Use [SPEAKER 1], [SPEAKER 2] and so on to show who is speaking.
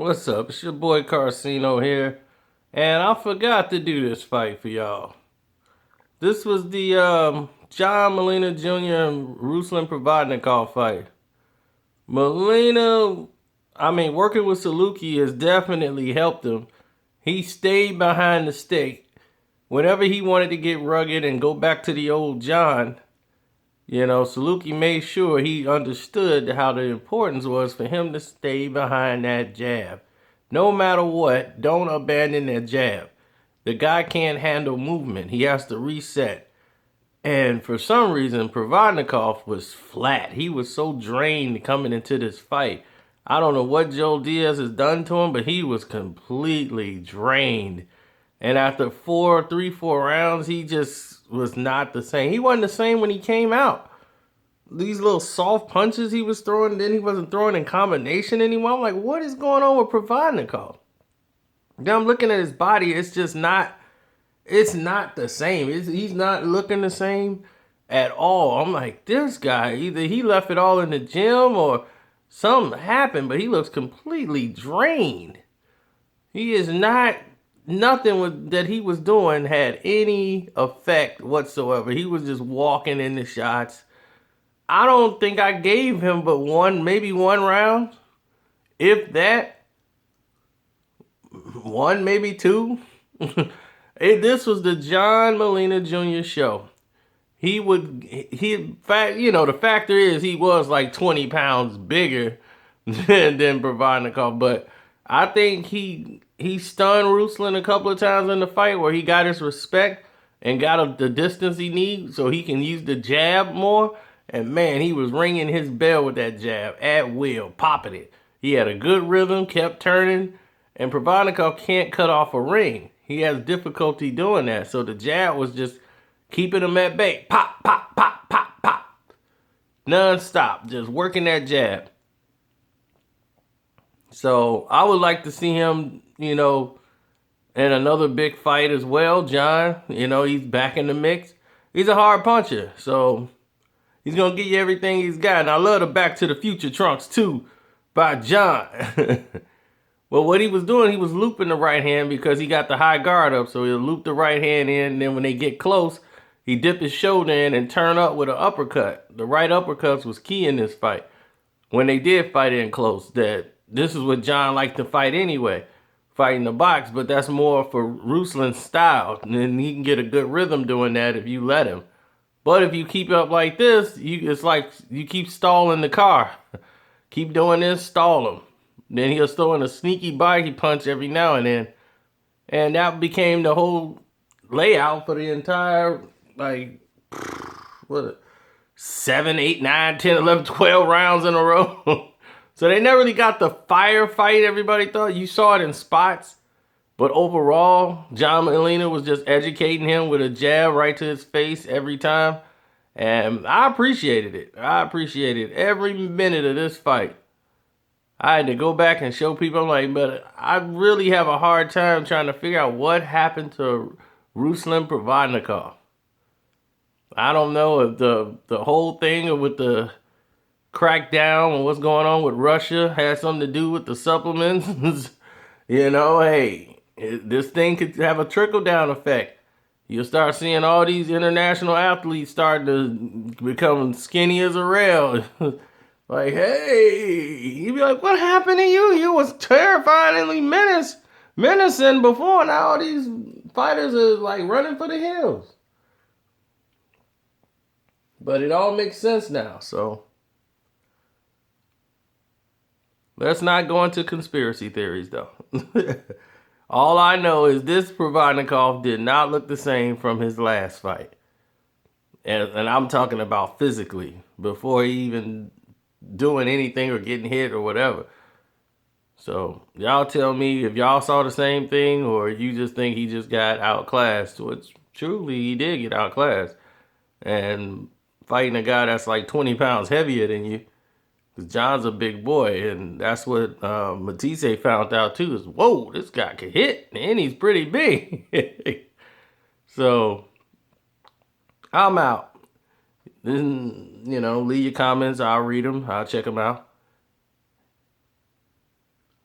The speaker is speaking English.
[SPEAKER 1] What's up? It's your boy Carcino here, and I forgot to do this fight for y'all. This was the John Molina Jr. and Ruslan Provodnikov fight. Molina, working with Saluki has definitely helped him. He stayed behind the stake. Whenever he wanted to get rugged and go back to the old John, Saluki made sure he understood how the importance was for him to stay behind that jab. No matter what, don't abandon that jab. The guy can't handle movement. He has to reset. And for some reason, Provodnikov was flat. He was so drained coming into this fight. I don't know what Joe Diaz has done to him, but he was completely drained. And after four rounds, he just was not the same. He wasn't the same when he came out. These little soft punches he was throwing, then he wasn't throwing in combination anymore. I'm like, what is going on with Provodnikov? Then I'm looking at his body. It's just not, it's not the same. He's not looking the same at all. I'm like, this guy, either he left it all in the gym or something happened, but he looks completely drained. He is not, nothing that he was doing had any effect whatsoever. He was just walking in the shots. I don't think I gave him but maybe one round. If that. One, maybe two. This was the John Molina Jr. show. The factor is he was like 20 pounds bigger than Provodnikov, but I think he stunned Ruslan a couple of times in the fight where he got his respect and got the distance he needs so he can use the jab more. And man, he was ringing his bell with that jab at will, popping it. He had a good rhythm, kept turning, and Provodnikov can't cut off a ring. He has difficulty doing that. So the jab was just keeping him at bay. Pop, pop, pop, pop, pop. Non-stop, just working that jab. So I would like to see him, in another big fight as well. John, he's back in the mix. He's a hard puncher, so he's going to give you everything he's got. And I love the Back to the Future Trunks, too, by John. Well, what he was doing, he was looping the right hand because he got the high guard up. So he'll loop the right hand in, and then when they get close, he dip his shoulder in and turn up with an uppercut. The right uppercuts was key in this fight. When they did fight in close, that this is what John liked to fight anyway, fighting the box, but that's more for Ruslan's style. And he can get a good rhythm doing that if you let him. But if you keep up like this, it's like you keep stalling the car. Keep doing this, stall him. Then he'll throw in a sneaky body punch every now and then. And that became the whole layout for the entire, 7, 8, 9, 10, 11, 12 rounds in a row. So they never really got the firefight everybody thought. You saw it in spots. But overall, John Molina was just educating him with a jab right to his face every time. And I appreciated it. I appreciated every minute of this fight. I had to go back and show people, but I really have a hard time trying to figure out what happened to Ruslan Provodnikov. I don't know if the whole thing with the crackdown and what's going on with Russia has something to do with the supplements. Hey, this thing could have a trickle-down effect. You'll start seeing all these international athletes start to become skinny as a rail. Like, hey, you'd be like, what happened to you? You was terrifyingly menacing before. Now all these fighters are like running for the hills. But it all makes sense now, so let's not go into conspiracy theories, though. All I know is this Provodnikov did not look the same from his last fight. And I'm talking about physically, before he even doing anything or getting hit or whatever. So y'all tell me if y'all saw the same thing or you just think he just got outclassed, which truly he did get outclassed. And fighting a guy that's like 20 pounds heavier than you, because John's a big boy, and that's what Matisse found out too, is, whoa, this guy can hit, and he's pretty big. So I'm out. Then, leave your comments. I'll read them. I'll check them out.